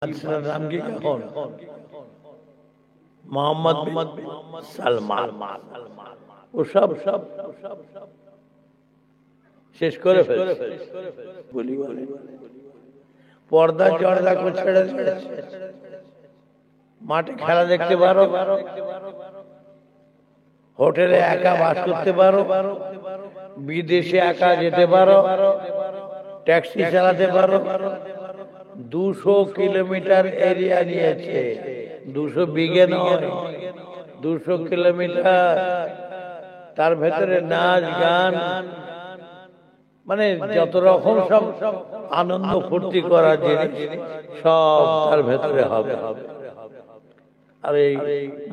नाम की कौन मोहम्मद सलमान वो सब শেষ করে ফেলেছে বলি বলে পর্দা জর্দা করে ছেড়ে দিয়েছে মাঠে খেলা দেখতে পারো হোটেলে একা বাস করতে পারো বিদেশে একা যেতে পারো ট্যাক্সি চালাতে পারো 200 কিলোমিটার এরিয়া নিয়েছে 200 বিঘে নয় 200 কিলোমিটার তার ভেতরে নাচ গান মানে যত রকম সব আনন্দ ফুর্তি করার জিনিস সব তার ভেতরে হবে আর এই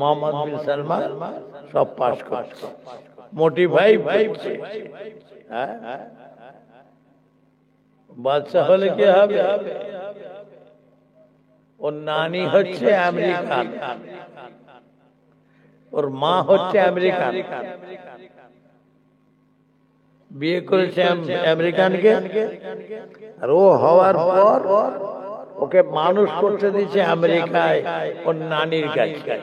মোহাম্মদ বিন সালমান সব পাস করছে মোটিভাই হচ্ছে হ্যাঁ বাচ্চা হলে কি হবে ওর নানি হচ্ছে আমেরিকান ওর মা হচ্ছে আমেরিকান বিয়ে করেছে আমেরিকানকে আর ও হওয়ার পর ওকে মানুষ করতে দিয়েছে আমেরিকায় ওর নানির কাছে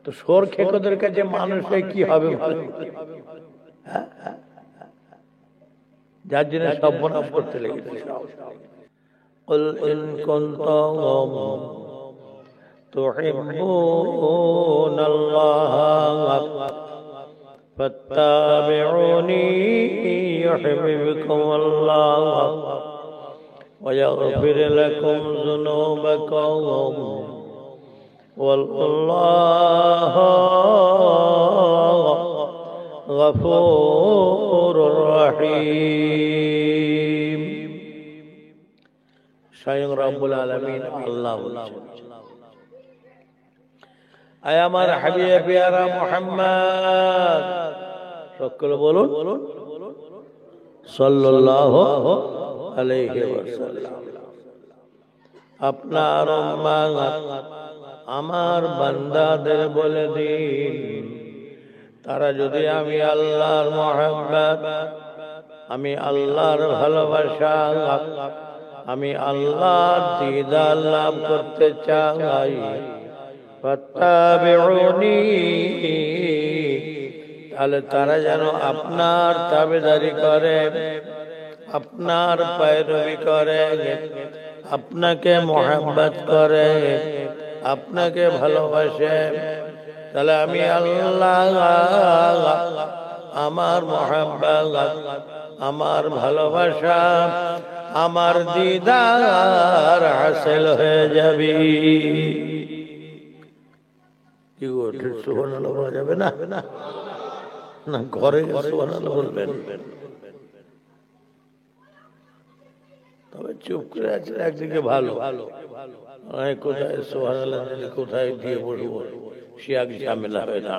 তো সোর খেকোদের কাছে মানুষ হয়ে কি হবে যার জন্য সর্বনাশ করতে লেগেছে قل إن كنتم تحبون الله فاتبعوني يحببكم الله ويغفر لكم ذنوبكم والله غفور رحيم স্বয়ং রব্বুল আলামিন আল্লাহ বলেছেন আয় আমার হাবিব পিয়ারা মুহাম্মদ সকলে বলুন সাল্লাল্লাহু আলাইহি ওয়াসাল্লাম আপনার উম্মাত আমার বান্দাদের বলে দিন তারা যদি আমি আল্লাহর মুহাব্বত আমি আল্লাহর ভালোবাসা আমি আল্লাহর দিদার লাভ করতে চাই ফাত্তাবিউনি তাহলে তারা যেন আপনার তাবেদারি করে আপনার पैरवी করে আপনাকে মুহাব্বত করে আপনাকে ভালোবাসে তাহলে আমি আল্লাহ আমার মুহাব্বত আমার ভালোবাসা আমার দিদার হাসিল হয়ে যাবে কি ওঠে সুবহানাল্লাহ বলা যাবে না না ঘরে সুবহানাল্লাহ বলবেন তবে চুপ করে আছে একদিকে ভালো কোথায় সুবহানাল্লাহ কোথায় দিয়ে বলবো শিয়াক ঝামেলা হয় না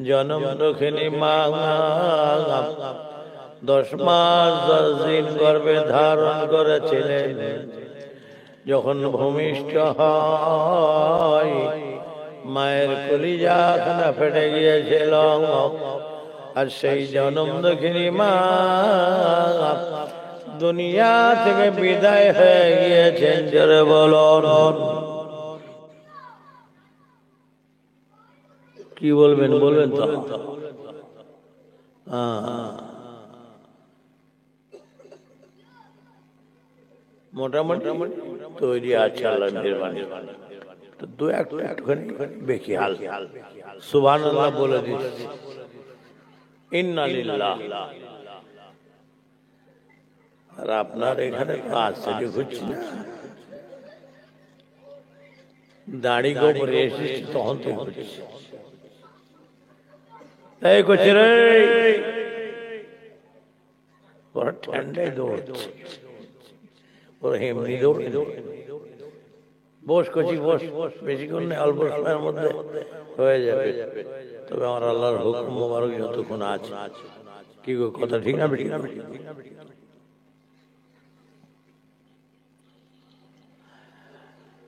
জন্ম দক্ষিণী মা 10 মাস 10 দিন গর্ভে ধারণ করেছিলেন যখন ভূমিষ্ঠ হয় মায়ের কলিজাখানা ফেটে গিয়েছিল আর সেই জন্ম দক্ষিণী মা দুনিয়া থেকে বিদায় হয়ে গিয়েছেন জোরে বলুন কি বলবেন বলবেন তো মোটামুটি তৈরি আছে আল্লাহর মেহেরবানি তো দু একটুখানি বেশি হাল সুবহানাল্লাহ বলে দিচ্ছি ইন্না লিল্লাহ আর আপনার এখানে কাজ থেকে হচ্ছে না দাড়ি গোবরে এসেছি তখন তো হচ্ছে এই করছে রে ওরা ঠান্ডায় দৌড়ছে ওরা এমনি দৌড়ে বস করছি বস বেশিক্ষণ নেই অল্প সময়ের মধ্যে হয়ে যাবে তবে আমার আল্লাহর হুকুম মোবারক যতক্ষণ আছে কি গো কথা ঠিক না ঠিক না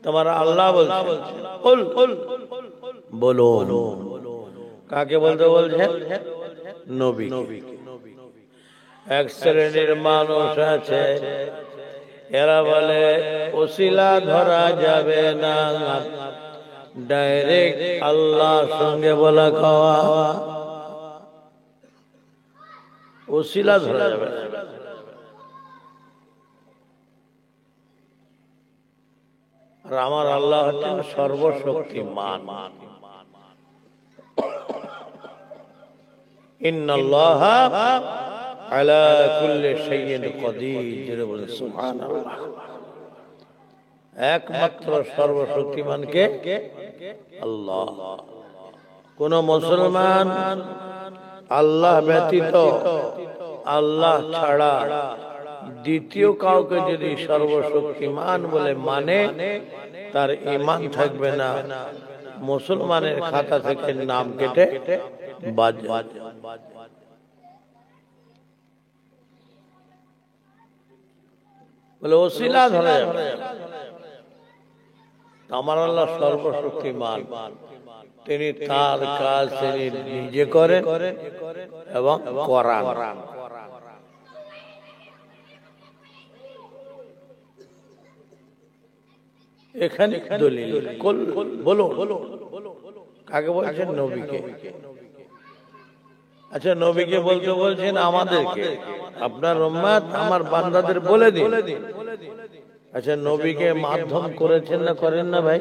তোমার আল্লাহ বলছে বলো কাকে বলতে বলছেন নবী এক শ্রেণীর মানুষ আছে এরা বলে ওসিলা ধরা যাবে না, ডাইরেক্ট আল্লাহর সঙ্গে বলা খাওয়া, ওসিলা ধরা যাবে না। আর আমার আল্লাহ হচ্ছেন সর্বশক্তিমান। ইন্নাল্লাহা আলা কুল্লি শাইইন কাদির, বলে সুবহানাল্লাহ। একমাত্র সর্বশক্তিমান কে? আল্লাহ। কোন মুসলমান আল্লাহ ব্যতীত, আল্লাহ ছাড়া দ্বিতীয় কাউকে যদি সর্বশক্তিমান বলে মানে, তার ঈমান থাকবে না, মুসলমানের খাতা থেকে নাম কেটে বাদ যাবে। বলে ওসিলা ধরা যাবে। আমার আল্লাহ সর্বশক্তিমান, তিনি তার কাজ তিনি নিজে করেন এবং করান। এখানে দলিল বলো, কাকে বলছেন? নবীকে। আচ্ছা, নবীকে বলতে বলছেন আমাদেরকে, আপনার উম্মত আমার বান্দাদের বলে দিন। আচ্ছা, নবীকে মাধ্যম করেছেন না করেন না ভাই?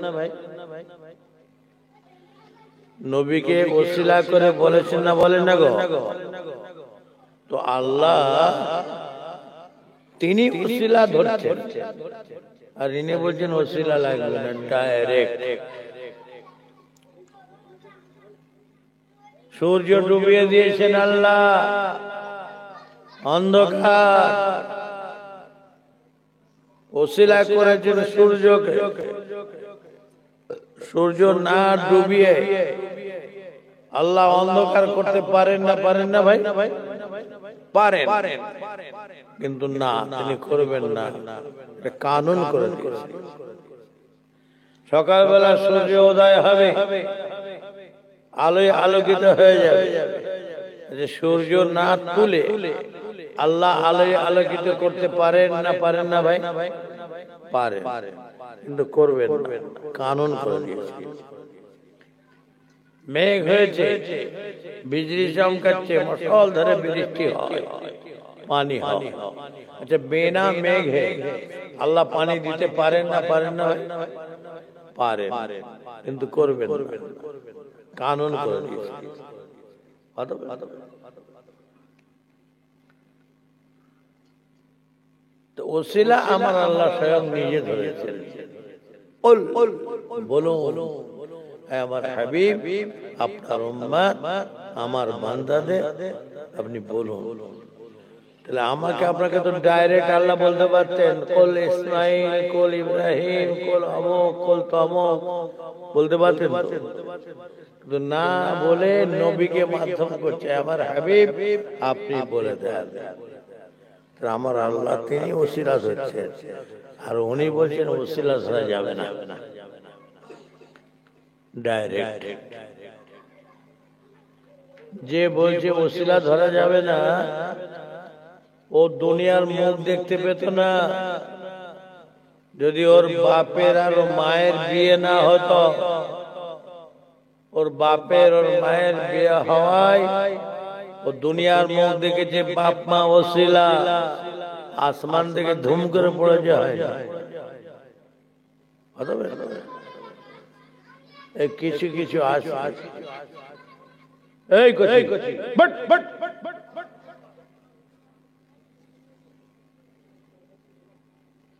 নবীকে ওসিলা করে বলেছেন না বলেন না গো? তো আল্লাহ তিনি ওসিলা ধরছেন, আর ইনি বলছেন ওসিলা লাগবে না, ডাইরেক্ট। সূর্য ডুবিয়ে দিয়েছেন আল্লাহ, অন্ধকার, ওসিলা করেছেন সূর্যকে। সূর্য না ডুবিয়ে আল্লাহ অন্ধকার করতে পারেন না? পারেন না ভাই? পারেন, কিন্তু না, তিনি করবেন না, এটা কানুন করে দিয়েছেন। সকালবেলা সূর্য উদয় হবে, আলোয় আলোকিত হয়ে যাবে। যে সূর্য না তুলে আল্লাহ আলোয় আলোকিত করতে পারেন না? পারেন না ভাই? পারেন, কিন্তু করবেন না, কানুন করে দিয়েছে। মেঘ হয়েছে, বিজলি চমকাচ্ছে, মশাল ধরে বৃষ্টি হয়, পানি হয়। আচ্ছা, বিনা মেঘে আল্লাহ পানি দিতে পারেন না? পারেন না ভাই? পারেন, কিন্তু করবেন না, কানুন করে দিয়েছে। তো ওসিলা আমার আল্লাহ স্বয়ং নিজে ধরেছেন। বলুন আমার হাবিব, আপনার উম্মত, আমার বান্দাদের আপনি বলুন। তাহলে আমাকে আপনাকে তো ডাইরেক্ট আল্লাহ বলতে পারতেন, কুল ইসমাঈল, কুল ইব্রাহিম, কুল অমুক, কুল তমুক বলতে পারতেন, কিন্তু না বলে নবীকে মাধ্যম করছে। আমার হাবিব আপনি বলে দেন। আমার আল্লাহ তিনি ওসিলা ধরছেন, আর উনি বলছেন ওসিলা ধরা যাবে না, ডাইরেক্ট। যে বলছে ওসিলা ধরা যাবে না, ও দুনিয়ার মুখ দেখতে পেত না। যদি ওর বাপের আর মায়ের বিয়ে না হতো, ওর বাপের ওর মায়ের বিয়ে হওয়ায় ও দুনিয়ার মুখ দেখেছে, বাপ মা ওসিলা, আসমান থেকে ধুম করে পড়ে যায়। কিছু কিছু আছে, এই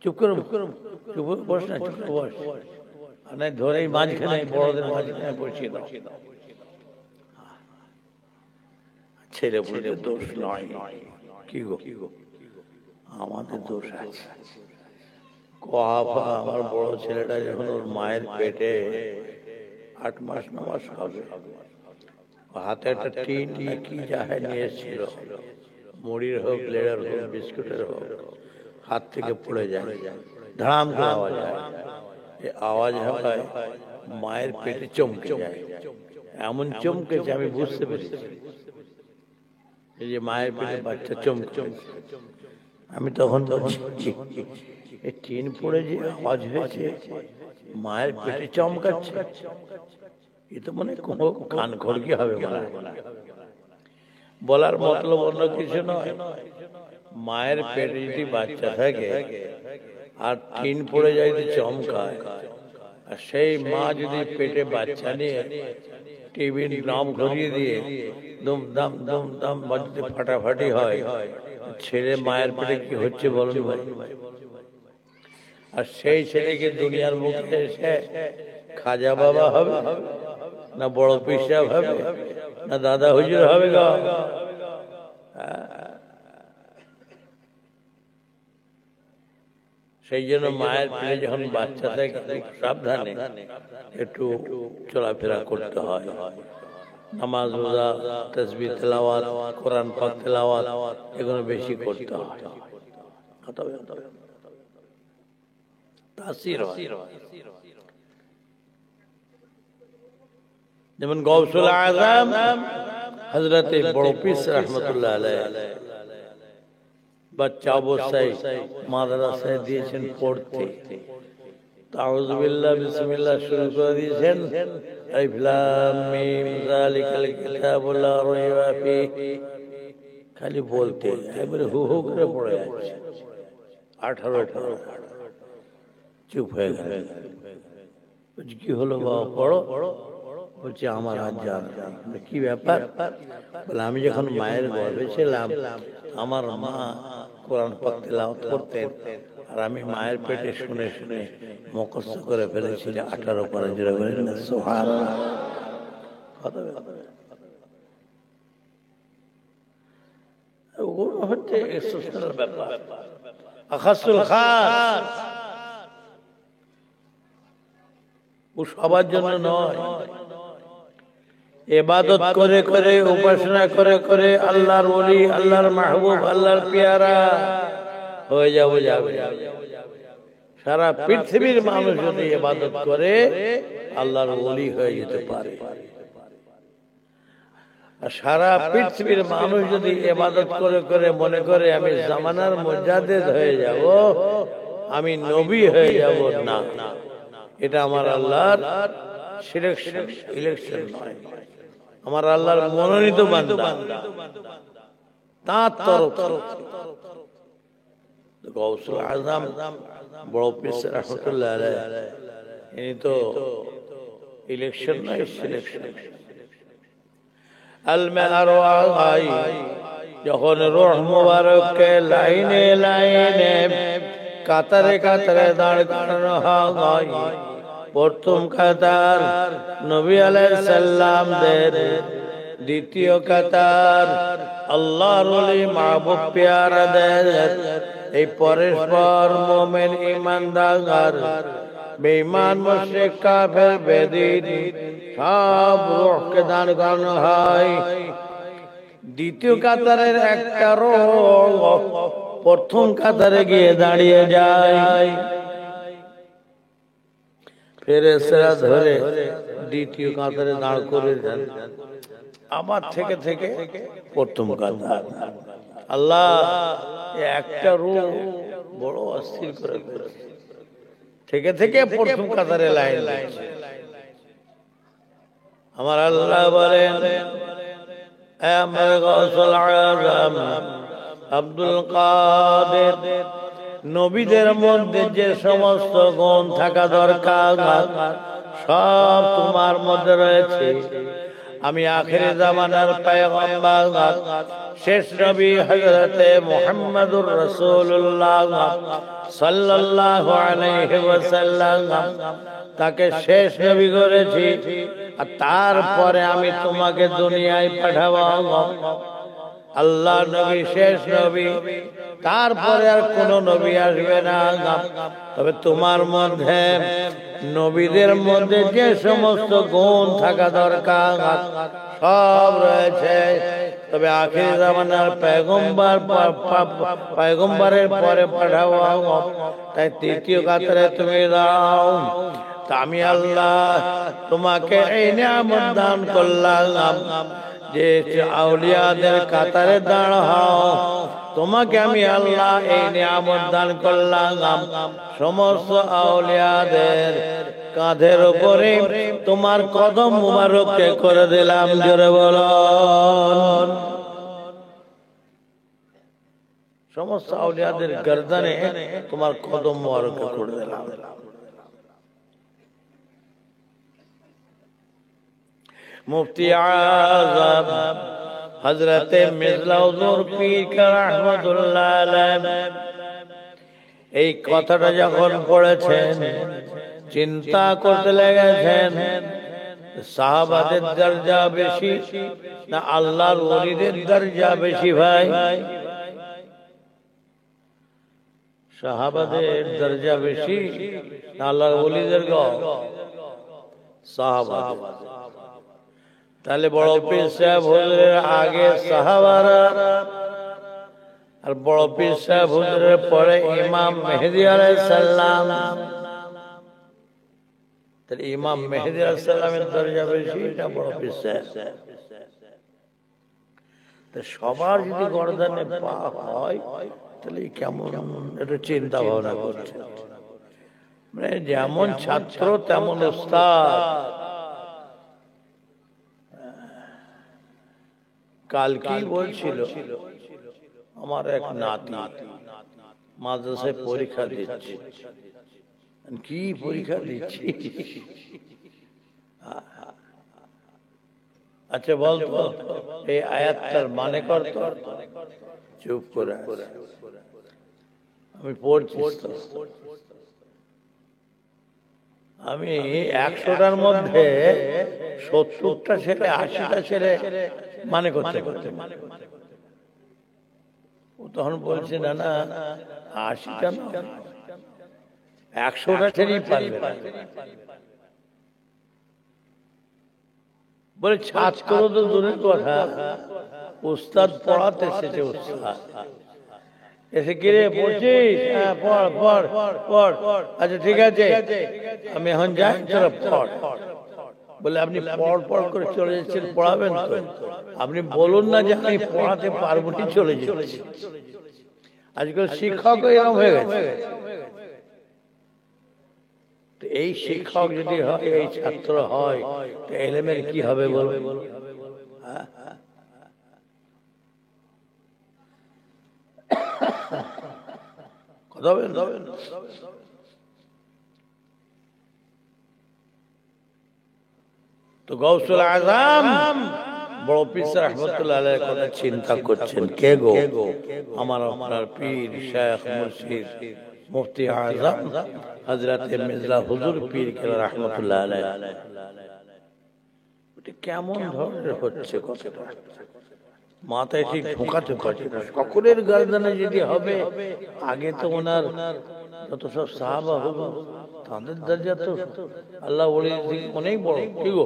চুপ করো, চুপ বস না, চুপ বস, ধরেই মাঝখানে বড়দের মাঝখানে বসিয়ে দাও। ছেলে বলে দোষ নয়, কি গো আমাদের দোষ আছে। আমার বড় ছেলেটা যখন ওর মায়ের পেটে 8 মাস 9 মাস হবে, হাতে একটা টিন কি যাহে নিয়ে এসেছিল, মুড়ির হোক, লেড়ার হোক, বিস্কুটের হোক, হাত থেকে পড়ে যায়, ধাম করে আওয়াজ হয়। আওয়াজ হয়, মায়ের পেটে চমকে যায়। এমন চমকেছে আমি বুঝতে পেরেছি এই যে মায়ের পেটে বাচ্চা চমকে। আমি তখন বলছি এই টিন পড়ে যে আওয়াজ হয়েছে মায়ের পেটে চমকাচ্ছে, এ তো মানে কোনো কান খড়কি হবে বলার মতলব অন্য কিছু নয়। মায়ের পেটে যদি বাচ্চা থাকে আর টিন পড়ে যায় তো চমকায়, আর সেই মা যদি পেটে বাচ্চা নিয়ে টিভির নাম ঘুরিয়ে দিয়ে দুমদাম দুমদাম বাজতে ফাটাফাটি হয়, ছেলে মায়ের পেটে কি হচ্ছে বলুন ভাই? আর সেই ছেলেকে দুনিয়ার মুখে এসে খাজা বাবা হবে না বড় পিসা হবে না দাদা হুজুর হবে গা? সেই জন্য মায়ের পেটে যখন বাচ্চা থাকে সাবধানে একটু চলাফেরা করতে হয়। নামাজ রোজা তাসবিহ তেলাওয়াত কোরআন পাক তেলাওয়াত এগুলো বেশি করতে হয়, তাসির হয়। যেমন গৌসুল আযম হযরতে বড় পীর রাহমাতুল্লাহ আলাইহি বাচ্চা অবস্থায় মাদ্রাসায় দিয়েছেন পড়তে, আউযু বিল্লাহ বিসমিল্লাহ শুরু করে দিয়েছেন, আলিফ লাম মিম যালিকাল কিতাবু লা রাইবা ফীহি, খালি বলতে এবারে হু হু করে পড়ে যাচ্ছে। 18 চুপ হয়ে গেল। কি হলো বাবা? পড়ো। বলছে আমার হাত জান। কি ব্যাপার? বলে আমি যখন মায়ের গর্ভে ছিলাম আমার মা কোরআন পাক তেলাওয়াত করতেন, আর আমি মায়ের পেটে শুনে শুনে মুখস্থ করে ফেলেছি 18 পারা। জোরে বলেন না সুবহানাল্লাহ। ওগুলো হচ্ছে এক্সেপশনাল ব্যাপার, আখাসুল খাস, ও সবার জন্য নয়। ইবাদত করে করে উপাসনা করে করে আল্লাহর ওলি, আল্লাহর মাহবুব, আল্লাহর পেয়ারা হয়ে যাবে। সারা পৃথিবীর মানুষ যদি ইবাদত করে আল্লাহর ওলি হয়ে যেতে পারে। আর সারা পৃথিবীর মানুষ যদি ইবাদত করে করে মনে করে আমি জামানার মুজাদ্দিদ হয়ে যাব, আমি নবী হয়ে যাব, না, এটা আমার আল্লাহর সিলেকশন, ইলেকশন নয়, আমার আল্লাহর মনোনীত বান্দা, তার তরফ। গৌসুল আযম বড় পীর রাহমাতুল্লাহ আলাইহি ইনি তো ইলেকশন নয়, সিলেকশন। আল মারওয়াই যখন রূহ মুবারককে লাইনে লাইনে কাতারে কাতারে দাঁড় করানো হয়, প্রথম কাতার নবী আলাইহিস সালাম দের, দ্বিতীয় কাতার আল্লাহর ওলি মাহবুব পেয়ারাদের, এই পরস্পর মুমিন ঈমানদার বেঈমান মুশরিক কাফের বেদিন সব রূহকে দান করানো হয়। দ্বিতীয় কাতারের একটা রূহ প্রথম কাতারে গিয়ে দাঁড়িয়ে যায়, ফেরেশতারা ধরে দ্বিতীয় কাতারে দাঁড় করে দেন, আবার থেকে থেকে প্রথম কাতার। আল্লাহ একটা রূহ বড় অস্থির করে থেকে থেকে প্রথম কাতারে লাইন দিচ্ছে। আমার আল্লাহ বলেন, আমার গৌসুল আযম আব্দুল কাদের, নবীদের মধ্যে যে সমস্ত গুণ থাকা দরকার সব তোমার মধ্যে রয়েছে। আমি আখির জামানার পয়গম্বর শেষ নবী হযরতে মুহাম্মদুর রাসূলুল্লাহ সাল্লাল্লাহু আলাইহি ওয়াসাল্লাম, তাকে শেষ নবী করেছি, আর তারপরে আমি তোমাকে দুনিয়ায় পাঠাবো। আল্লাহ নবী শেষ নবী, তারপরে আর কোন নবী আসবে না। তবে তোমার মধ্যে নবীদের মধ্যে যে সমস্ত গুণ থাকা দরকার সব রয়েছে। তবে আখির জামানার পয়গম্বরের পরে পাঠাবো, তাই তৃতীয় কাতারে তুমি দাও। তা আমি আল্লাহ তোমাকে এই নিয়ামত দান করলাম যে আউলিয়াদের কাতারে দাঁড়াও, তোমাকে আমি আল্লাহ এই নিয়ামত দান করলাম, সমস্ত আউলিয়াদের কাঁধের উপরে তোমার কদম মুবারককে করে দিলাম। জোরে বলো, সমস্ত আউলিয়াদের গর্দানে তোমার কদম মুবারককে করে দিলাম। মুফতি আযম হযরত মির্জা হুজুর পীর রাহমাতুল্লাহ আলাইহি এই কথাটা যখন পড়েছেন, চিন্তা করতে লেগেছেন, সাহাবাদের দরজা বেশি না আল্লাহর ওলিদের দরজা বেশি? ভাই, সাহাবাদের দরজা বেশি না আল্লাহর ওলিদের? সাহাবাদের। তাহলে বড় পীর সাহেব হুজুরের আগে সাহাবারা, আর বড় পীর সাহেব হুজুরের পরে ইমাম মেহেদী আলাইহিস সালাম। তাহলে ইমাম মেহেদী আলাইহিস সালামের দরজা বেশি না বড় পীর সাহেব? তো সবার যদি গর্দানে পা হয় তাহলে কেমন, এটা চিন্তা ভাবনা করছে। মানে যেমন ছাত্র তেমন উস্তাদ। কালকে বলছিল আমার এক নাতি মাদ্রাসায় পরীক্ষা দিচ্ছে। কি পরীক্ষা দিচ্ছি? আচ্ছা বলতো এই আয়াতটার মানে করতো? চুপ করে আমি পড়ছি। আমি 100টার মধ্যে 70টা ছেলে 80টা ছেলে মানে করতে করতে, ও তখন বলছে না না 80টা না 100টা ছেলেই পারবে। বলে ছাত্র তো দূরের কথা, উস্তাদ পড়াতে এসেছে। উস্তাদ এসে গিয়ে পড়ছিস? হ্যাঁ পড় পড় পড়। আচ্ছা ঠিক আছে আমি এখন যাই, তোরা পড়। বলে আপনি পড় পড় করে চলে যাচ্ছেন, পড়াবেন তো? আপনি বলুন না যে আমি পড়াতে পারবো না, চলে যাচ্ছি। আজকাল শিক্ষক এরকম হয়ে গেছে। এই শিক্ষক যদি হয়, এই ছাত্র হয়, তো এলেমের কি হবে বলো? কথা বলেন। তো গৌসুল আজম বড় পীর রাহমাতুল্লাহ আলাইহির কথা চিন্তা করছেন। কে গো? আমার আপনার পীর শেখ মুর্শিদ মুফতি আজম হযরত মির্জা হুজুর পীর রাহমাতুল্লাহ আলাইহি। এটা কেমন ধরনের হচ্ছে কথাটা? মাথায় ঠিক ঢোকাতে পারছে না। সকলের গর্দানে যদি হবে, আগে তো ওনার যত সব সাহাবা হলো তাদের দরজা তো আল্লাহ ওলির থেকে অনেক বড়। কি গো,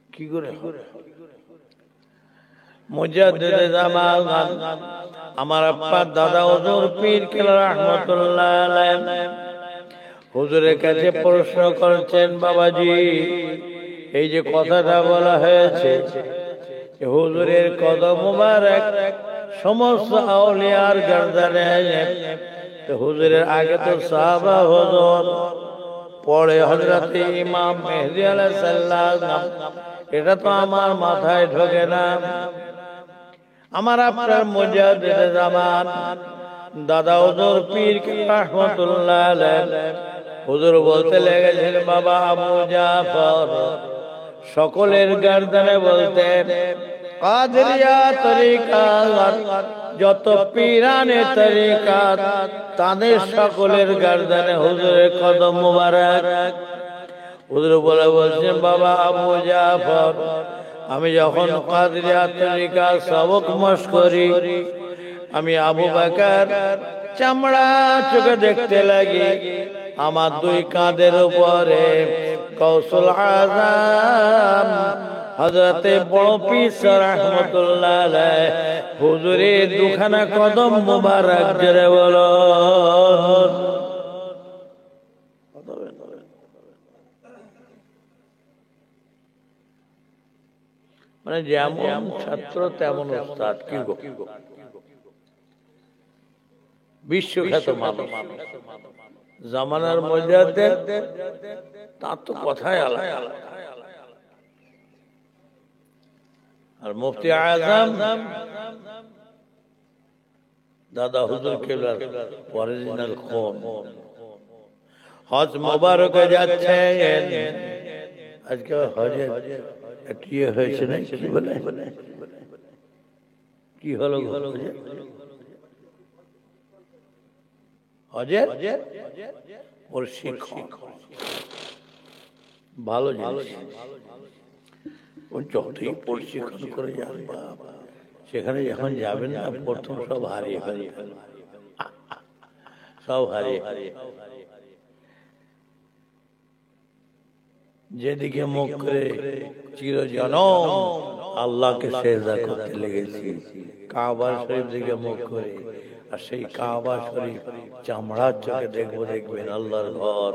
কি করে? মুজাদ্দিদ জামান আমার আব্বা দাদা হুজুর পীর রাহমাতুল্লাহ আলাইহি হুজুরের কাছে প্রশ্ন করছেন, বাবাজি এই যে কথাটা বলা হয়েছে, হুজুরের কদম মুবারক সমস্ত আউলিয়ার গর্দানে, তো হুজুরের আগে তো সাহাবা হুজুর, পরে হযরত ইমাম মেহেদী আলাইহিস সালাম। এটা তো আমার মাথায় ঢোকে না। আমার আপনার মুজাদ্দিদ জামান দাদা হুজুর পীর রাহমাতুল্লাহ আলাইহি হুজুর বলতে লেগেছেন, বাবা আবু জাফর সকলের গর্দানে বলতেন কাদেরিয়া তরিকাত, যত পীরানে তরিকাত তাদের সকলের গর্দানে হুজুরের কদম মুবারক। হুজুর বলছেন, বাবা আবু জাফর আমি যখন কাদেরিয়া তরিকা সবক মশ করি, আমি আবু বকর চামড়া চোখে দেখতে লাগি, আমার দুই কাঁধের উপরে গৌসুল আজম হযরতে বড় পীর রাহমাতুল্লাহ আলাইহি হুজুরের দুখানা কদম মুবারক। জোরে বলো। মানে যেমন ছাত্র তেমন উস্তাদ। কি গো, বিশ্বখ্যাত মানুষ, জামানার মর্যাদা তার তো কথাই আলাদা। আর মুফতি আজম দাদা হুজুর কেবলার অরিজিনাল খুন। হজ মোবারকে যাচ্ছেন, আজকে হজের ইয়ে হয়েছে না, কি বলে, কি হলো হজের প্রশিক্ষণ, ভালো জিনিস। যতই প্রশিক্ষণ করে যান, সেখানে যখন যাবেন না, প্রথম সব হারিয়ে ফেলবেন, সব হারিয়ে। যেদিকে মুখ করে চিরজনম আল্লাহকে সেজদা করতে লেগেছি, কাবা শরীফ দিকে মুখ করে, আর সেই কাবা শরীফ চামড়ার চোখে দেখবেন আল্লাহর ঘর।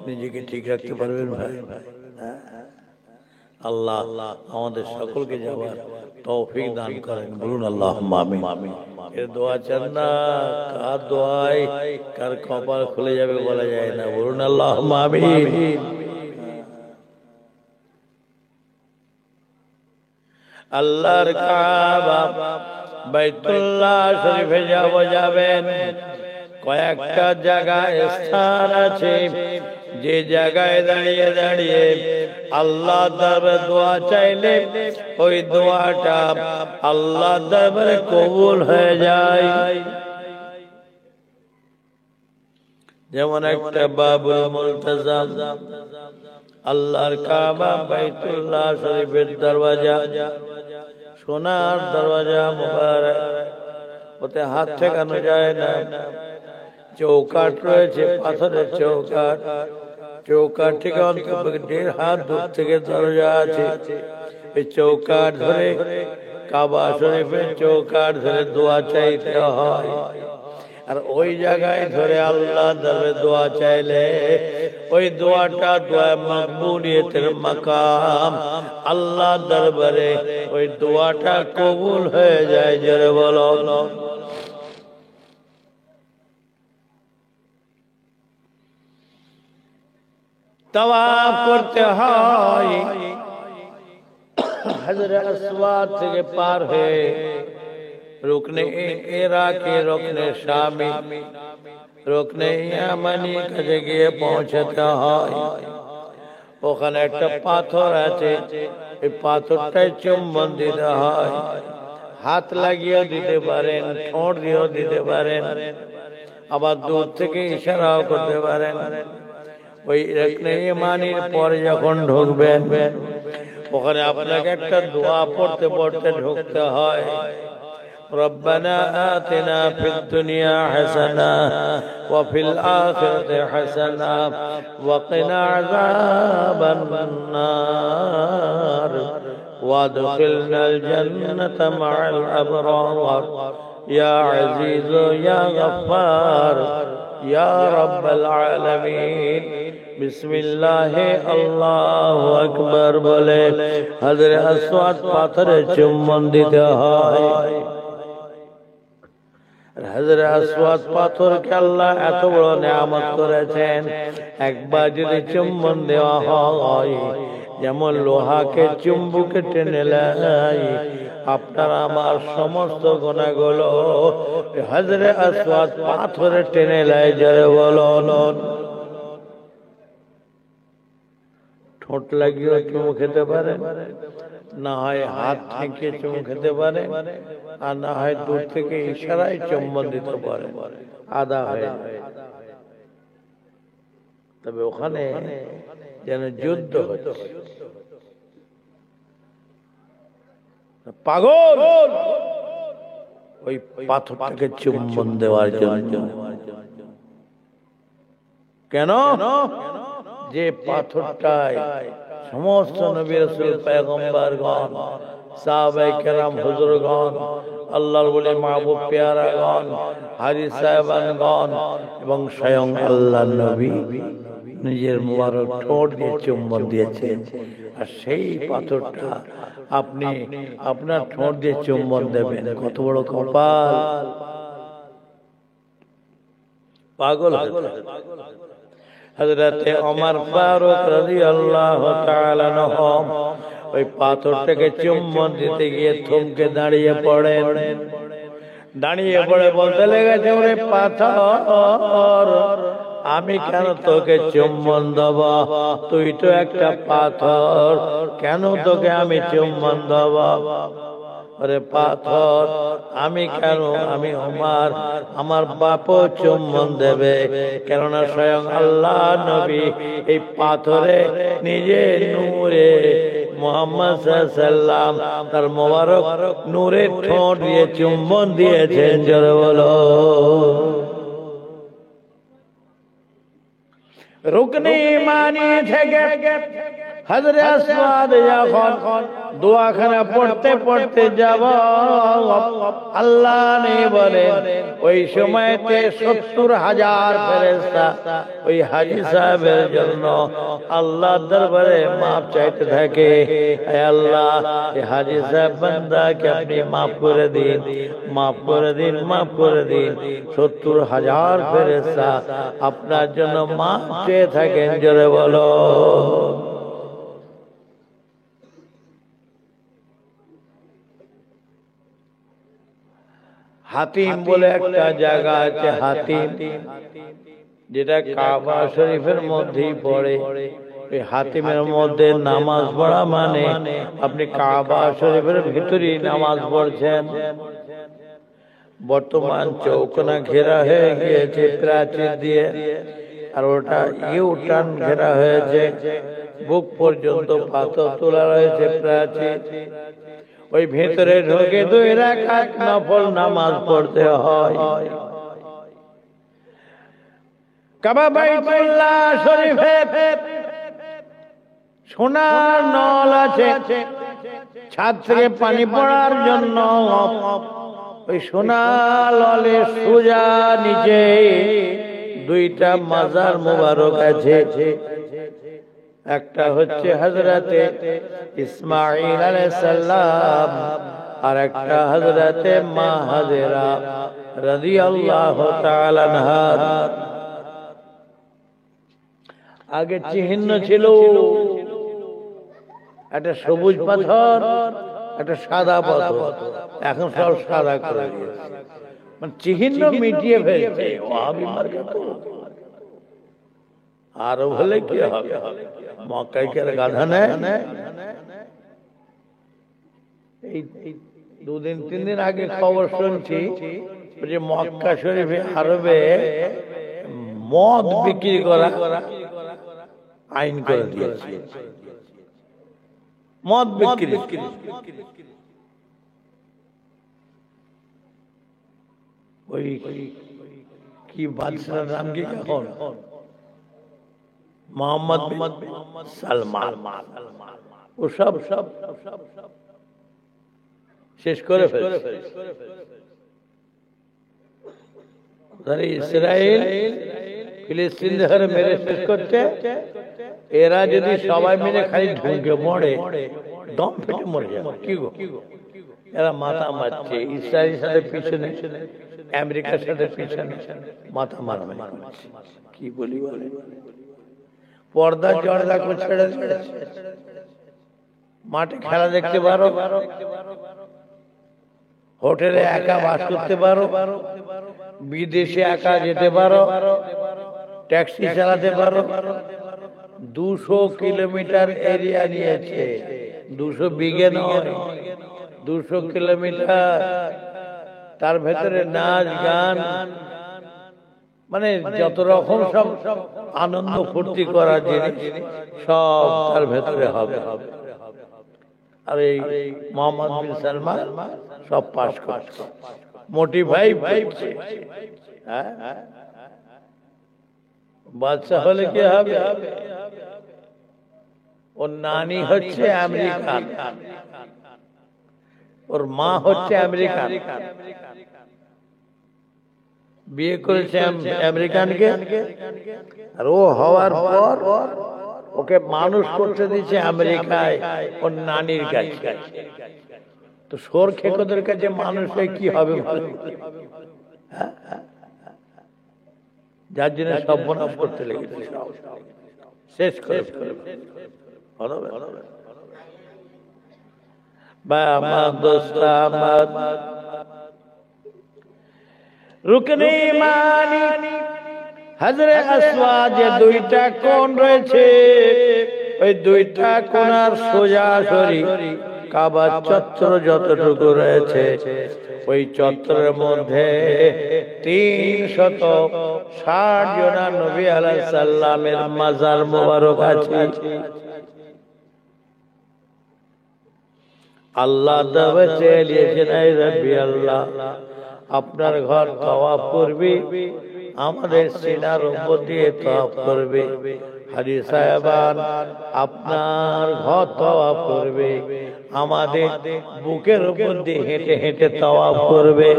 নিজেকে ঠিক রাখতে পারবেন ভাই? আল্লাহ আমাদের সকলকে যাওয়ার তৌফিক দান করেন, বলুন আল্লাহুম্মা আমিন। এর দোয়া চান না, কার দোয়ায় কার কপাল খুলে যাবে বলা যায় না, বলুন আল্লাহুম্মা আমিন। আল্লাহর কাবা বাইতুল্লাহ শরীফে যাবেন, কয়েকটা জায়গায় স্থান আছে, যে জায়গায় দাঁড়িয়ে দাঁড়িয়ে আল্লাহ দরবারে দোয়া চাইলে ওই দোয়াটা আল্লাহ দরবারে কবুল হয়ে যায়। যেমন একটা বাবুল মুলতাজাম, আল্লাহর কাবা বাইতুল্লাহ শরীফের দরওয়াজা, সোনার দরওয়াজা মুবারক, ওতে হাত ঠেকানো যায় না। চৌকাঠ রয়েছে, পাথরের চৌকাঠ, চৌকাঠ থেকে অন্তত 1.5 হাত দূর থেকে দরজা আছে। এই চৌকাঠ ধরে, কাবা শরীফের চৌকাঠ ধরে দোয়া চাইতে হয়। আর ওই জায়গায় ধরে আল্লাহ দরবারে দোয়া চাইলে ওই দোয়াটা দোয়া মকবুলিয়তের মাকাম, আল্লাহ দরবারে ওই দোয়াটা কবুল হয়ে যায়। জোরে বলো। তাওয়াফ করতে হয় হজরে আসওয়াদ থেকে পার হয়ে রুকনে ইরাকি, রুকনে শামি, রুকনে ইয়ামানি কাছে গিয়ে পৌঁছাতে হয়। ওখানে একটা পাথর আছে, এই পাথরটাই চুম্বন দিতে হয়। হাত লাগিয়েও দিতে পারেন, ঠোঁট দিয়েও দিতে পারেন, আবার দূর থেকে ইশারাও করতে পারেন। ওই রুকনে ইয়ামানির পরে যখন ঢুকবেন, ওখানে আপনাকে একটা দোয়া পড়তে পড়তে ঢুকতে হয়। ربنا آتنا في الدنيا حسنة وفي الآخرة حسنة وقنا عذاب النار وادخلنا الجنة مع الأبرار يا عزيز يا غفار يا رب العالمين بسم الله الله أكبر বলে হযরত আসওয়াদ পাথরে চুম্বন দিতে হয়। হযরত আসওয়াদ পাথরকে আল্লাহ এত বড় নিয়ামত করেছেন, একবার যদি চুম্বন দেওয়া হয় যেমন লোহাকে চুম্বকে টেনে নেয়, আপনার আমার সমস্ত গুনাহগুলো হযরত আসওয়াদ পাথরে টেনে নেয়। জোরে বলুন। ঠোঁট লাগিয়ে চুমু খেতে পারেন, না হয় হাত থেকে চুমু খেতে পারেন, আর না হয় দূর থেকে ইশারায় চুম্বন দিতে পারেন, আদা হয়ে যায়। তবে ওখানে যেন যুদ্ধ হচ্ছে, পাগল ওই পাথরটাকে চুম্বন দেওয়ার জন্য। কেন? যে পাথরটায় সমস্ত নবী রাসূল পয়গম্বরগণ, সাহাবায়ে কেরাম, হুজুরগণ, আল্লাহর ওলি মাহবুব পেয়ারাগণ, হাজী সাহেবানগণ এবং স্বয়ং আল্লাহর নবী নিজের মুবারক ঠোঁট দিয়ে চুম্বন দিয়েছেন। আর সেই পাথরটা আপনি আপনার ঠোঁট দিয়ে চুম্বন দেবেন, কত বড় কপাল! পাগল হযরতে ওমর ফারুক রাদিয়াল্লাহু তাআলা আনহু ওই পাথরটাকে চুম্বন দিতে গিয়ে থমকে দাঁড়িয়ে পড়েন। দাঁড়িয়ে পড়ে বলতে লেগেছে, ওরে পাথর, আমি কেন তোকে চুম্বন দেব? তুই তো একটা পাথর, কেন তোকে আমি চুম্বন দেব? আরে পাথর, আমি কেন? আমি ওমর, আমার বাপও চুম্বন দেবে, কেননা স্বয়ং আল্লাহ নবী এই পাথরে নিজে নূরে মুহাম্মদ সাল্লাল্লাহু আলাইহি ওয়াসাল্লাম তার মোবারক নূরের ঠোঁট দিয়ে চুম্বন দিয়েছেন। জোরে বলো। রুকনে ইমানি থেকে হযরত আসওয়াদ যখন দোয়াখানা পড়তে পড়তে যাব, আল্লাহ নেই বলে ওই সময়তে ৭০,০০০ ফেরেশতা ওই হাজী সাহেবের জন্য আল্লাহর দরবারে মাপ চাইতে থাকে। হে আল্লাহ, এই হাজী সাহেব বান্দাকে আপনি মাফ করে দিন, মাফ করে দিন, মাফ করে দিন। ৭০,০০০ ফেরেশতা আপনার জন্য মাপ চেয়ে থাকেন। জোরে বলো। হাতিম বলে একটা জায়গা আছে, হাতিম, যেটা কাবা শরীফের মধ্যেই পড়ে। এই হাতিমের মধ্যে নামাজ পড়া মানে আপনি কাবা শরীফের ভিতরেই নামাজ পড়ছেন। বর্তমান চৌকোনা ঘেরা হয়ে গিয়েছে প্রাচীর দিয়ে, আর ওটা ইউটার্ন ঘেরা হয়েছে, বুক পর্যন্ত পাথর তোলা রয়েছে প্রাচীর। ওই ভেতরে ঢোকে 2 রাকাত নফল নামাজ পড়তে হয়। কাবা বাইতুল্লাহ শরীফে সোনার নল আছে, ছাদ থেকে পানি পড়ার জন্য ওই সোনার নলে সোজা নিচে 2টা মাজার মুবারক আছে। একটা হচ্ছে হযরতে ইসমাঈল আলাইহিস সালাম, আর একটা হযরতে মা হাজেরা রাদিয়াল্লাহু তাআলা আনহা। আগে চিহ্ন ছিল, একটা সবুজ পাথর, একটা সাদা পাথর, এখন সব সাদা করে দিয়েছে, মানে চিহ্ন মিটিয়ে ফেলছে। ওয়াহাবি মার্কা তো আরো হলে কি হবে? মক্কায় কি আর গাধা নেয়? এই 2 দিন 3 দিন আগে খবর শুনছি যে মক্কা শরীফে আরবে মদ বিক্রি করা আইন করে দিয়েছে। মদ বিক্রি, ওই কি বাদশার নাম কি এখন? মোহাম্মদ সালমান। ও সব শেষ করে ফেলেছে। ইসরায়েল ফিলিস্তিন ধরে মেরে শেষ করছে। এরা যদি সবাই মিলে খালি ঢুকে মরে, দম ফেটে মরে যাবে। কি গো, এরা মাথা মারছে ইসরায়েলের সাথে পিছনে, আমেরিকার সাথে পিছনে মাথা মারামারি করছে। কি বলি বলে, পর্দা জর্দা করে ছেড়ে দিয়েছে। মাঠে খেলা দেখতে পারো, হোটেলে একা বাস করতে পারো, বিদেশে একা যেতে পারো, ট্যাক্সি চালাতে পারো। 200 কিলোমিটার এরিয়া নিয়েছে, 200 বিঘে নয়, 200 কিলোমিটার। তার ভেতরে নাচ গান, মানে যত রকম সব আনন্দ ফুর্তি করার জিনিস সব তার ভেতরে হবে। আর এই মোহাম্মদ বিন সালমান সব পাস করছে, মোটিভাই পাইছে। বাদশা হলে কি হবে? ওর নানি হচ্ছে আমেরিকান, ওর মা হচ্ছে আমেরিকান, বিয়ে করেছে আমেরিকানকে। আর ও হওয়ার পর ওকে মানুষ করতে দিয়েছে আমেরিকায় ওর নানির কাছে। তো সোর খেকোদের কাছে মানুষ কি হবে? যার জন্য সর্বনাশ করতে লেগেছে, শেষ করে রুকনে ইমানি হাজরে আসওয়াদ, যে দুইটা কোণ রয়েছে, ওই দুইটা কোণার সোজাসুরি কাবার চত্বর যতটুকু রয়েছে, ওই চত্বরের মধ্যে 360 জনা নবী আলাইহিস সালামের মাজার মোবারক আছে। আল্লাহ দাওয়াত দিয়েছেন, এই রব্বি আল্লাহ, আপনার ঘর তাওয়াফ করবে, আমাদের সিনার উপর দিয়ে তাওয়াফ করবে। হাজী সাহেবান, আপনার ঘর তাওয়াফ করবে, আমাদের বুকের উপর দিয়ে হেঁটে হেঁটে তাওয়াফ করবে।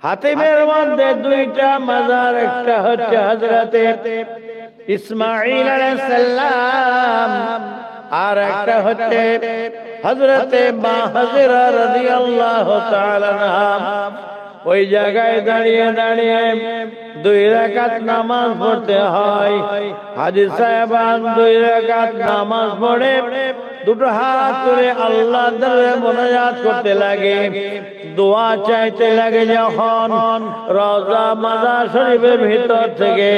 হাতিমের মধ্যে দুইটা মাজার, একটা হচ্ছে হযরতে ইসমাঈল আলাইহিস সালাম, আর একটা হচ্ছে হযরতে মা হাজেরা রাদিয়াল্লাহু তাআলা আনহা। ওই জায়গায় দাঁড়িয়ে দাঁড়িয়ে 2 রাকাত নামাজ পড়তে হয়। হাজী সাহেবান 2 রাকাত নামাজ পড়ে দুটো হাত তুলে আল্লাহর দরবারে মুনাজাত করতে লাগে, দোয়া চাইতে লাগে। যখন রওজা মাজার শরীফের ভিতর থেকে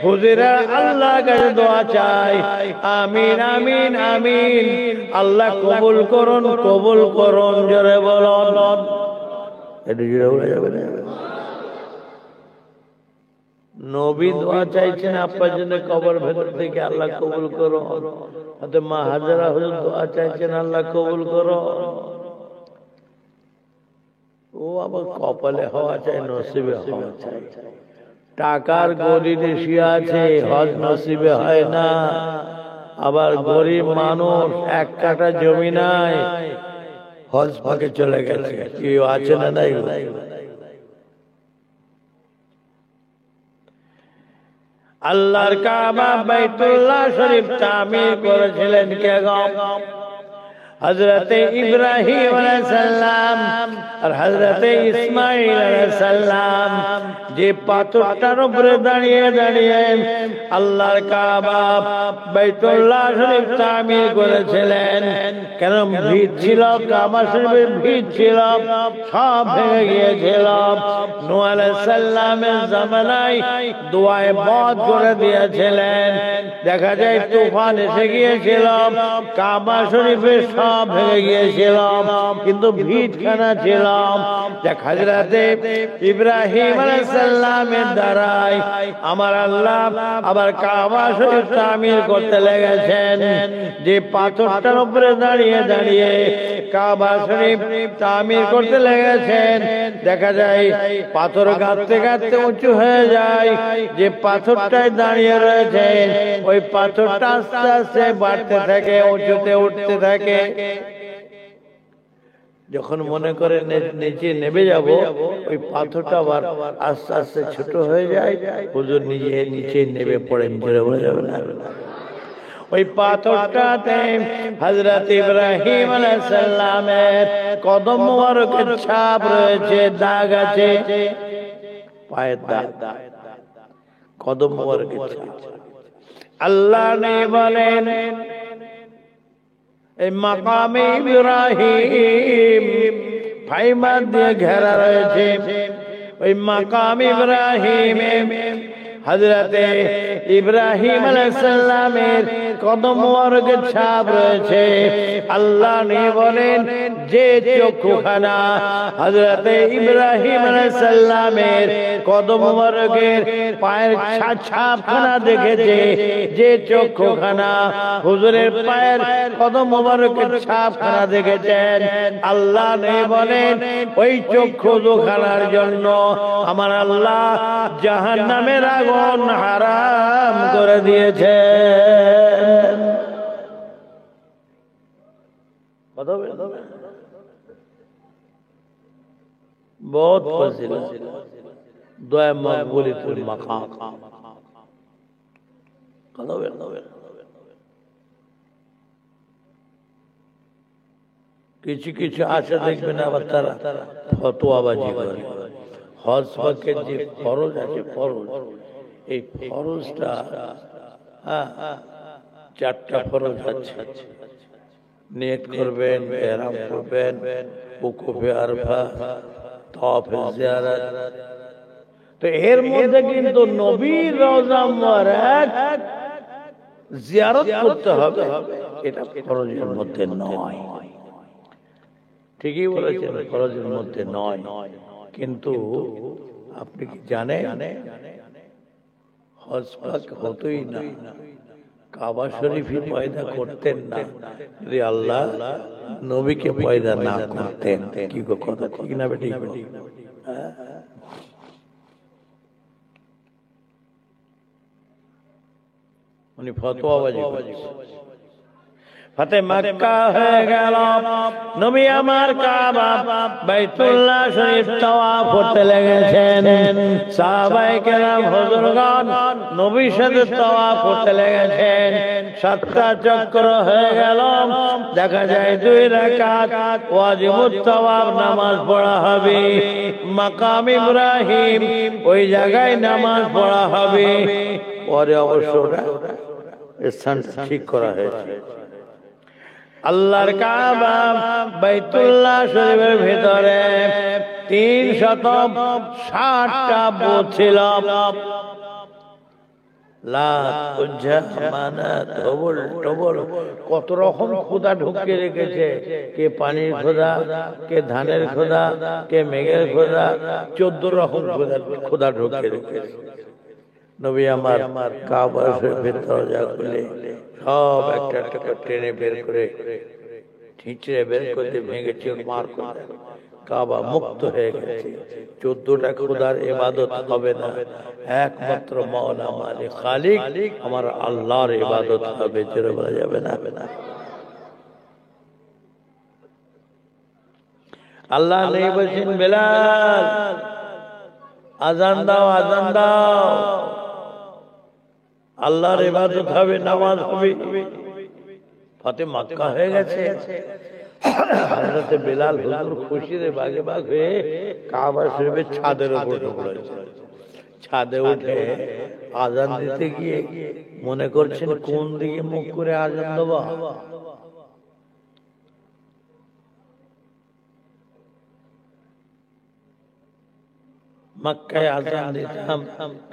হুজুরা আল্লাহর কাছে দোয়া চায়, আমিন আমিন আমিন, আল্লাহ কবুল করুন কবুল করুন, জোরে বলুন। এটা জোরে বলা যাবে না? নবী দোয়া চাইছেন আপনার জন্য কবর ভেতর থেকে, আল্লাহ কবুল করো। মা হাজেরা হুজুর দোয়া চাইছেন, আল্লাহ কবুল করো। ও আবার কপালে হওয়া চাই, নসিবে হওয়া চাই। টাকার গরিব শুয়ে আছে, হজ নসিবে হয় না। আবার গরিব মানুষ, 1 কাঠা জমি নাই, হজ পাকে চলে গেছে, কেউ আছে না? নাই। আল্লাহর কাবা বাইতুল্লাহ শরীফ তামির করেছিলেন কে গো? হযরতে ইব্রাহিম আলাইহিস সালাম আর হযরতে ইসমাঈল আলাইহিস সালাম। যে পাথরটার উপরে দাঁড়িয়ে দাঁড়িয়ে আল্লাহর কাবা বাইতুল্লাহ শরীফ তামির করেছিলেন, কেন ভিত ছিল, কাবা শরীফের ভিত ছিল, সব ভেঙে গিয়েছিল। নূহ আলাইহিস সালামের জামানায় দোয়ায় বধ করে দিয়েছিলেন। দেখা যায় তুফান এসে গিয়েছিল, কাবা শরীফের সব ভেঙে গিয়েছিল, কিন্তু ভিতখানা ছিল। হযরতে ইব্রাহিম আলাইহিস সালামের দ্বারাই আমার আল্লাহ আবার কাবা শরীফ তামির করতে লেগেছেন। যে পাথরটার উপরে দাঁড়িয়ে দাঁড়িয়ে কাবা শরীফ তামির করতে লেগেছেন, দেখা যায় পাথর গাঁথতে গাঁথতে উঁচু হয়ে যায়। যে পাথরটায় দাঁড়িয়ে রয়েছেন, ওই পাথরটা আস্তে আস্তে বাড়তে থাকে, উঁচুতে উঠতে থাকে। যখন মনে করে নিচে নেমে যাব, ওই পাথরটা আবার আস্তে আস্তে ছোট হয়ে যায়, হুজুর নিজে নিচে নেমে পড়েন, জোরে বলা যাবে না? ওই পাথরটাতে হযরত ইব্রাহিম আলাইহিস সালামের কদম মোবারকের ছাপ রয়েছে, দাগ আছে, পায়ের দাগ, কদম মোবারকের ছাপ। আল্লাহ নে বলেন, এই মাকামে ইব্রাহিম ফাইমা দিয়ে ঘেরা রয়েছে। ওই মাকাম ইব্রাহিমে হযরতে ইব্রাহিম আলাইহিস সালামের কদম মোবারকের ছাপ রয়েছে। আল্লাহ নে বলেন, যে চক্ষুখানা হযরতে ইব্রাহিম আলাইহিস সালামের কদম মোবারকের পায়ের ছাপখানা দেখেছে, যে চক্ষুখানা হুজুরের পায়ের কদম মোবারকের ছাপখানা দেখেছেন, আল্লাহ নে বলেন, ওই চক্ষু দুখানার জন্য আমার আল্লাহ জাহান্নামের আগুন হারাম করে দিয়েছে। बहुत फजीलत, दुआ मकबूलतुल मकाम। কিছু কিছু আছে দেখবেন আবার তারা ফতোয়াবাজি করে, হজ পাকের যে ফরজ আছে, ফরজ, এই ফরজটা চারটা ফরজ আছে। নিয়ত করবেন, ইহরাম করবেন, উকুফে আরফা, তাওয়াফে জিয়ারত। তো এর মধ্যে কিন্তু নবীর রওজা মুবারক জিয়ারত করতে হবে, এটা ফরজের মধ্যে নয়। ঠিকই বলেছেন, ফরজের মধ্যে নয়। কিন্তু আপনি কি জানেন, হজ পাক হতোই না, কাবা শরীফই পয়দা করতেন না যদি আল্লাহ নবীকে পয়দা না করতেন। কি কথা ঠিক না বেটি? উনি ফতোয়াবাজি ফাতে মক্কা হয়ে গেল, নবী আমার কাবা বাইতুল্লাহ শরীফ তাওয়াফ করতে লেগেছেন। সাহাবায়ে কেরাম হুজুরগণ নবীর সাথে তাওয়াফ করতে লেগেছেন। 7টা চক্র হয়ে গেল। দেখা যায় 2 রাকাত ওয়াজিবুত তাওয়াফ নামাজ পড়া হবে, মাকাম ইব্রাহিম ওই জায়গায় নামাজ পড়া হবে। পরে অবশ্য স্থান ঠিক করা হয়েছে। আল্লাহর কাবা বাইতুল্লাহ শরীফের ভিতরে 360টা বুত ছিল। লাত, উজ্জা, মানাত, হুবল, টুবল, কত রকম খোদা ঢুকিয়ে রেখেছে। কে পানির খোদা, কে ধানের খোদা, কে মেঘের খোদা, 14 রকম খোদা ঢুকিয়ে রেখেছে। নবী আমার কাবা শরীফের দরজা খুলে সব একটা একটা করে টেনে বের করে, ঠিঁচড়ে বের করতে, ভেঙেছে, মার করে কাবা মুক্ত হয়ে গেছে। 14টা খোদার ইবাদত হবে না, একমাত্র মাওলা মালিক খালিক আমার আল্লাহর ইবাদত হবে। জোরে বলা যাবে না? আল্লাহ নেই বলছেন, বেলাল আজান দাও, আজান দাও। আল্লাহর ইবাদত হবে, নামাজ হবে। ফাতে মক্কা হয়ে গেছে। হযরতে বেলাল হুজুর খুশিতে বাগে বাগ হয়ে কাবা শরীফের ছাদের উপর উঠেছে। ছাদে উঠে আজান দিতে গিয়ে মনে করছেন কোন দিকে মুখ করে আজান দেব। মক্কায় আজান দিতাম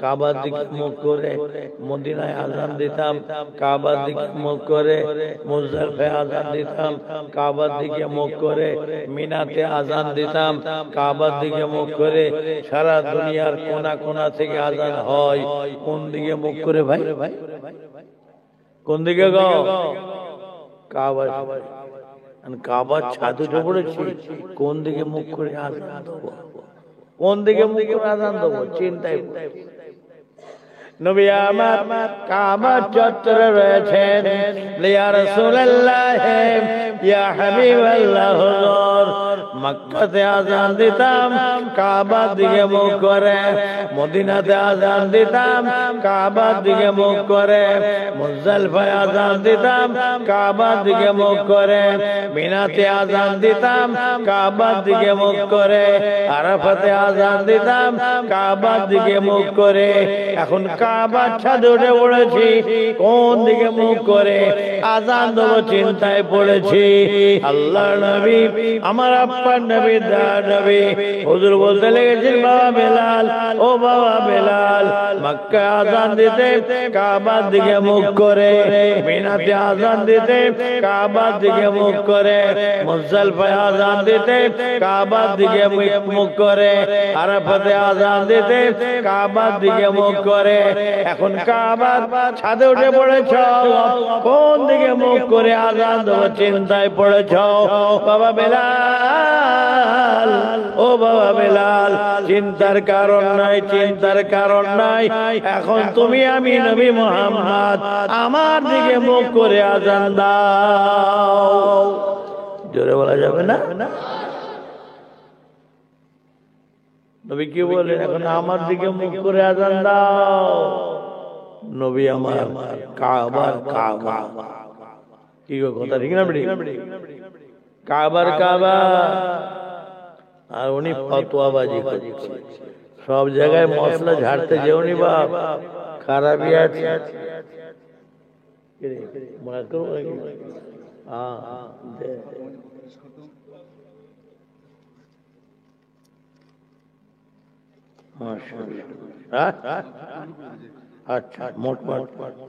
কাবার দিকে মুখ করে, মদিনায় আজান দিতাম কাবার দিকে মুখ করে, মুজদালিফায় আজান দিতাম কাবার দিকে মুখ করে, মিনাতে আজান দিতাম কাবার দিকে মুখ করে। সারা দুনিয়ার কোনা কোনা থেকে আজান হয়, কোন দিকে মুখ করে ভাই? কোন দিকে গো? কাবা। কাবার ছাদ উঠে পড়েছি, কোন দিকে মুখ করে আজান দেবো, কোন দিকে মুখ করে আজান দেবো, চিন্তায়। নবী আমার কাবা চত্বরে রয়েছেন। ইয়া রাসূলুল্লাহ, ইয়া হাবিবাল্লাহ, হুজুর মক্কাতে আজান দিতাম কাবার দিকে মুখ করে, মদিনাতে আজান দিতাম কাবার দিকে মুখ করে, মুজদালিফায় আজান দিতাম কাবার দিকে মুখ করে, মিনাতে আজান দিতাম কাবার দিকে মুখ করে, আরাফাতে আজান দিতাম কাবার দিকে মুখ করে। এখন কাবার ছাদে উঠে পড়েছি, কোন দিকে মুখ করে আজান দেবো চিন্তায় পড়েছি। আল্লাহ নবী আমার আপ্পার নবী, দার নবী হুজুর বলতে লেগেছেন, বাবা বেলাল, ও বাবা বেলাল, মক্কা আজান দিতে কাবার দিকে মুখ করে, মিনাতে আজান দিতে কাবার দিকে মুখ করে, মুজদালিফায় আজান দিতে কাবার দিকে মুখ করে, আরাফাতে আজান দিতে কাবার দিকে মুখ করে। এখন কাবার ছাদে উঠে পড়েছ, কোন দিকে মুখ করে আজান দেবো চিন্তায় পড়েছ। বাবা বেলাল, ও বাবা বেলাল, চিন্তার কারণ নাই, চিন্তার কারণ নাই। এখন তুমি আমি নবী মুহাম্মদ আমার দিকে মুখ করে আজান দাও। জোরে বলা যাবে না? নবী কি বলেন? এখন আমার দিকে মুখ করে আজান দাও। নবী আমার কাবার কাবা। কি কথা ঠিক না? কাবার কাবা আর উনি ফতোয়াবাজি করছে। সব জায়গায় মশলা ঝাড়তে যেওনি বাপ, খারাপই আছে। মনে করবো নাকি? হ্যাঁ, আচ্ছা, মোট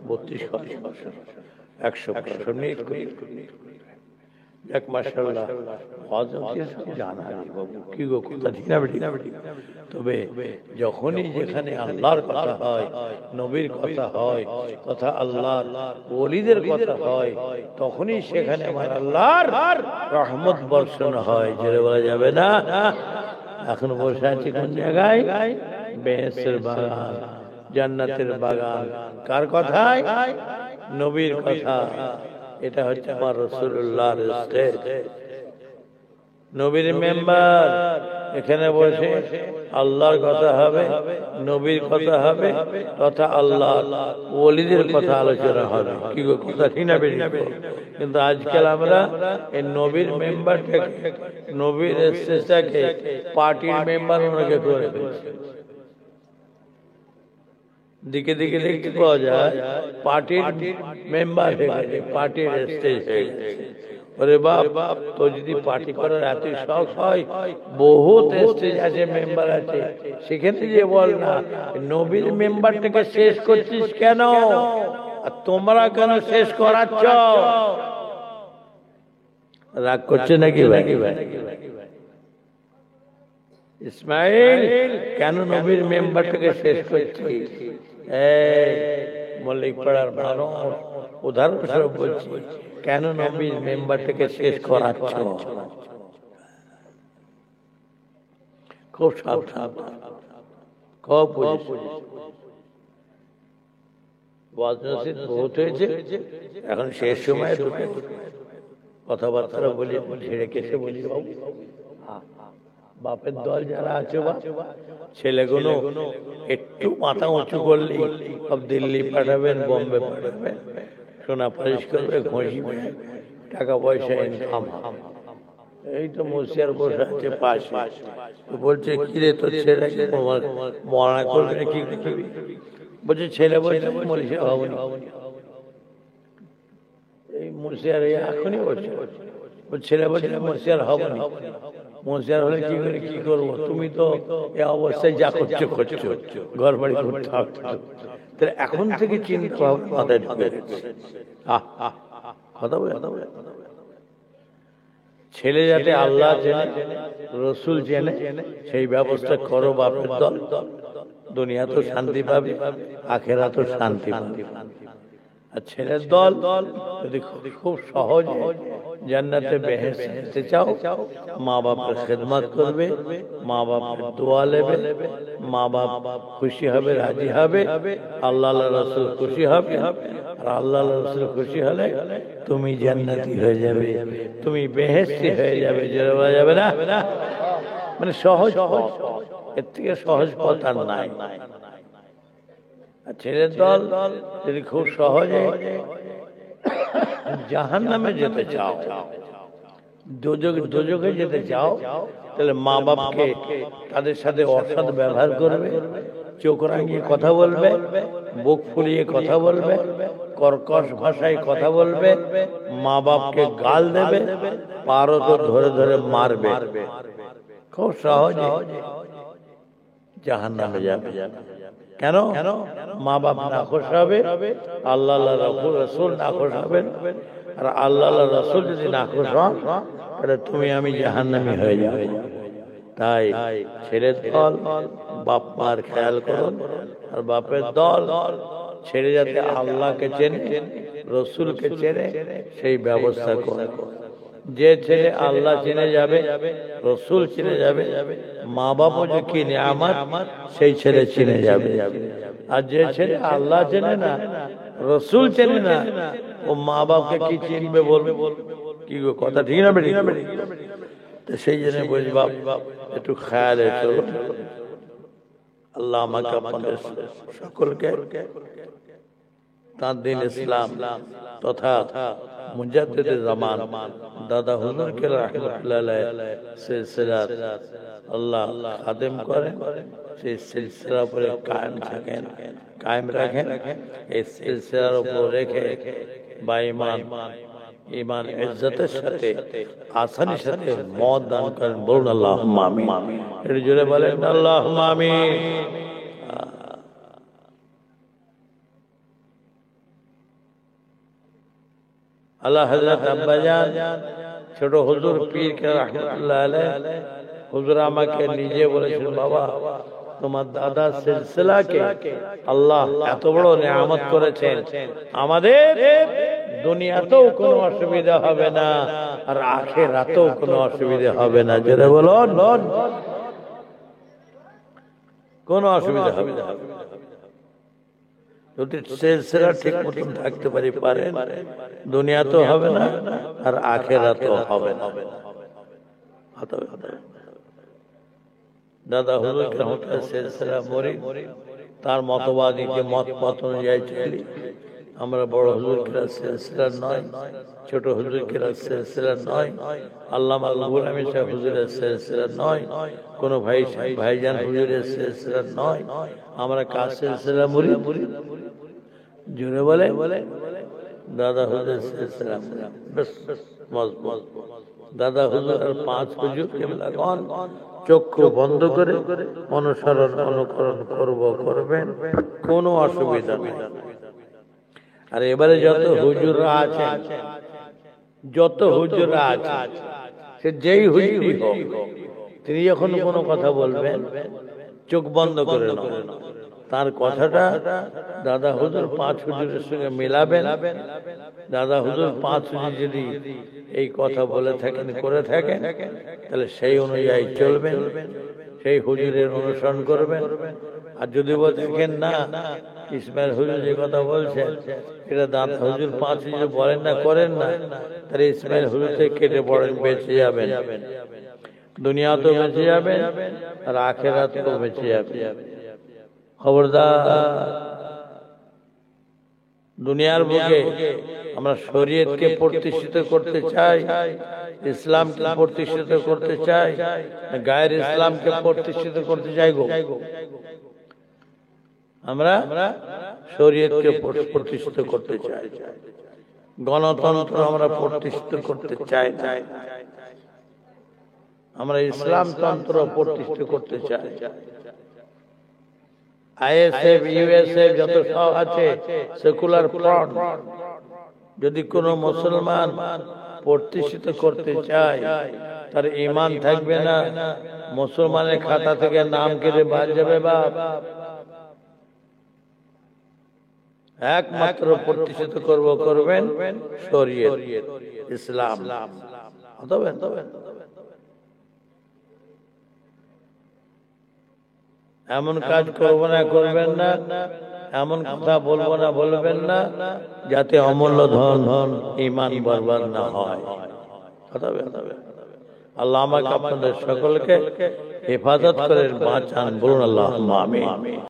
32 বছর 100 বছর নেই। এক মাশাআল্লাহ জানা বাবু কি গো, কথা ঠিক না বেটি? তবে যখনই যেখানে আল্লাহর কথা হয়, নবীর কথা হয়, তথা আল্লাহর ওলিদের কথা হয়, তখনই সেখানে আমার আল্লাহর রহমত বর্ষণ হয়। যেটা বলা যাবে না। এখন বসে আছি কোন জায়গায়? বেহেশতের বাগান, জান্নাতের বাগান। কার কথায়? নবীর কথা। এটা হচ্ছে আমার রাসূলুল্লাহর স্টেজ, নবীর মেম্বার। এখানে বসে আল্লাহর কথা হবে, নবীর কথা হবে, তথা আল্লাহ ওলিদের কথা আলোচনা হবে। কি গো, কথা ঠিক না বেশি? কিন্তু আজকাল আমরা এই নবীর মেম্বারটাকে, নবীর স্টেজটাকে পার্টির মেম্বার ওনাকে করে ফেলছি। দিকে দিকে দেখতে পাওয়া যায় পার্টির মেম্বার হয়ে গেছে, পার্টির স্টেজ হয়ে গেছে। ওরে বাপ, তো যদি পার্টি করার এত শখ হয়, বহুত স্টেজ আছে, মেম্বার আছে, সেখানে যে বল না নবীর মেম্বারটাকে শেষ করছিস কেন? আর তোমরা কেন শেষ করাচ্ছ? রাগ করছে নাকি ভাই? ইসমাইল, কেন নবীর মেম্বারটাকে শেষ করছিস? মল্লিক পাড়ার মানুষ, উদাহরণস্বরূপ বলছি, কেন নবীর মেম্বারটাকে শেষ করাচ্ছ? খুব সাবধান, খুব বহুত হয়েছে। এখন শেষ সময় কথাবার্তা বলি, ঝেড়ে কেসে বলি, বাপের দল যারা আছে, ছেলেগুলো একটু মাথা উঁচু করলে সব দিল্লি পাঠাবেন, বোম্বে পাঠাবেন, সোনা পালিশ করবে, ঘষিবে, টাকা পয়সা ইনকাম। এই তো মুর্শিয়ার বসে আছে পাশে, বলছে কিরে তোর ছেলে মরা করবে না, কি করবি? বলছে ছেলে বলছে মরিষা হব না। এই মুর্শিয়ার এখনই বলছে, ছেলে বলছে মুর্শিয়ার হব না। মুর্শিয়ার হলে কি করে, কি করবো? তুমি তো এই অবস্থায় যা করছো করছো, ঘর বাড়ি করতে হবে। তাহলে এখন থেকে চিন্তা মাথায় ঢুকে কথা বলে, ছেলে যাতে আল্লাহ জেনে, রসুল জেনে, সেই ব্যবস্থা করো বাপের দল। দুনিয়া তো শান্তি পাবে, আখেরা তো শান্তি পাবে। আর ছেলের দল যদি খুব সহজ জান্নাতে বেহেশতে চাও, মা বাপের খেদমত করবে, মা বাপের দোয়া নেবে, মা বাপ খুশি হবে, রাজি হবে, আল্লাহ রাসূল খুশি হবে। আর আল্লাহ রাসূল খুশি হলে তুমি জান্নাতি হয়ে যাবে, তুমি বেহেশতি হয়ে যাবে। যেটা বলা যাবে না, মানে সহজ, এর থেকে সহজ পথ আর নাই। ছেলের দল যদি খুব সহজে জাহান্নামে যেতে চাও, দোজখে যেতে চাও, তাহলে মা বাপকে তাদের সাথে অসৎ ব্যবহার করবে, চোখ রাঙিয়ে কথা বলবে, বুক ফুলিয়ে কথা বলবে, কর্কশ ভাষায় কথা বলবে, মা বাপকে গাল দেবে, পারো তো ধরে ধরে মারবে। খুব সহজে জাহান্নামে যাবে। কেন? মা বাপ নাখোশ হবে, আল্লাহ রাসূল নাখোশ হবেন। আর আল্লাহ রাসূল যদি নাখোশ হন, তাহলে তুমি আমি জাহান্নামী হয়ে যাবে। তাই ছেলের দল বাপ মার খেয়াল করুন, আর বাপের দল ছেলে যাতে আল্লাহকে চেনে, রসুলকে চেনে, সেই ব্যবস্থা করে। যে ছেলে আল্লাহ চিনে যাবে, রসুল চিনে যাবে, মা বাপও যে কি নিয়ামত, সেই ছেলে চিনে যাবে। আর যে ছেলে আল্লাহ চেনে না, রসুল চেনে না, ও মা বাপকে কি চিনবে বলবে? কি গো, কথা ঠিক না বেটি? তো সেই জন্য বলছি বাপ একটু খেয়ালে চলো। আল্লাহ আমাকে আপনাদের সকলকে তাঁর দিন ইসলাম তথা মুজাদ্দিদে জামান দাদা হুজুরকে রাহমাতুল্লাহ আলাইহি সিলসিলা আল্লাহ খাদেম করেন, সেই সিলসিলার উপরে কায়েম রাখেন। এই সিলসিলার উপর রেখে বা ইমান ইজ্জতের সাথে আসানির সাথে মত দান করেন। বলুন আল্লাহুম্মা আমিন। একটু জোরে বলেন আল্লাহুম্মা আমিন। আল্লাহ হযরত আব্বাজান ছোট হুজুর পীর কে রাহমাতুল্লাহ আলাইহি হুজুর আমাকে নিজে বলেছেন, বাবা তোমার দাদা সিলসিলাকে আল্লাহ এত বড় নিয়ামত করেছেন, আমাদের দুনিয়াতেও কোনো অসুবিধা হবে না আর আখিরাতেও কোনো অসুবিধা হবে না। জোরে বলুন, কোনো অসুবিধা হবে না। যদি সিলসিলা ঠিক মতন থাকতে পারেন, দুনিয়াতেও হবে না আর আখিরাতেও হবে না। দাদা হুজুর রহমতুল্লাহ সিলসিলা মরি তার মতবাদী যে মত অনুযায়ী চলি। আমরা বড় হুজুর কিরা সিলসিলা নয়, ছোট হুজুর কিরা সিলসিলা নয়, আল্লামা আব্দুল হামিদ সাহেব হুজুরের সিলসিলা নয়, কোন ভাইজান হুজুরের সিলসিলা নয়। আমরা কার সিলসিলা মরি? জোরে বলে দাদা হুজুরের সিলসিলা বেশ মজবুত। দাদা হুজুর আর 5 হুজুর কিবলাগণ চক্ষু বন্ধ করে অনুসরণ অনুকরণ করবেন, কোনো অসুবিধা নেই। আর এবারে যত হুজুররা আছেন, সে যেই হুজুরই হোক, তিনি যখন কোনো কথা বলবেন চোখ বন্ধ করে নেবেন, তার কথাটা দাদা হুজুর 5 হুজুরের সঙ্গে মিলাবেন। দাদা হুজুর 5 হুজুর যদি এই কথা বলে থাকেন, করে থাকেন, তাহলে সেই অনুযায়ী চলবেন, সেই হুজুরের অনুসরণ করবেন। আর যদি বলে থাকেন না, ইসমাইল হুজুর যে কথা বলছেন এটা দাদা হুজুর 5 হুজুর বলেন না, করেন না, তাহলে ইসমাইল হুজুর থেকে কেটে পড়েন, বেঁচে যাবেন, দুনিয়াতেও বেঁচে যাবেন আর আখিরাতেও বেঁচে যাবেন। খবরদার, দুনিয়ার বুকে আমরা শরীয়তকে প্রতিষ্ঠিত করতে চাই, ইসলামকে প্রতিষ্ঠিত করতে চাই, গায়ের ইসলামকে প্রতিষ্ঠিত করতে চাই গো? আমরা শরীয়তকে প্রতিষ্ঠিত করতে চাই, গণতন্ত্র আমরা প্রতিষ্ঠিত করতে চাই না, আমরা ইসলাম তন্ত্র প্রতিষ্ঠিত করতে চাই। আইএসএফ, ইউএসএফ যত সব আছে সেকুলার ফ্রন্ট, যদি কোনো মুসলমান প্রতিষ্ঠিত করতে চায় তার ঈমান থাকবে না, মুসলমানের খাতা থেকে নাম কেটে বাদ যাবে। বাপ, একমাত্র প্রতিষ্ঠিত করবেন শরীয়ত, ইসলাম। এমন কাজ করবো না, করবেন না, এমন কথা বলবো না, বলবেন না, যাতে অমূল্য ধন ঈমান বরবাদ না হয়। আল্লাহ আমাকে আপনাদের সকলকে হেফাজত করেন, বাঁচান। বলুন আল্লাহুম্মা আমিন।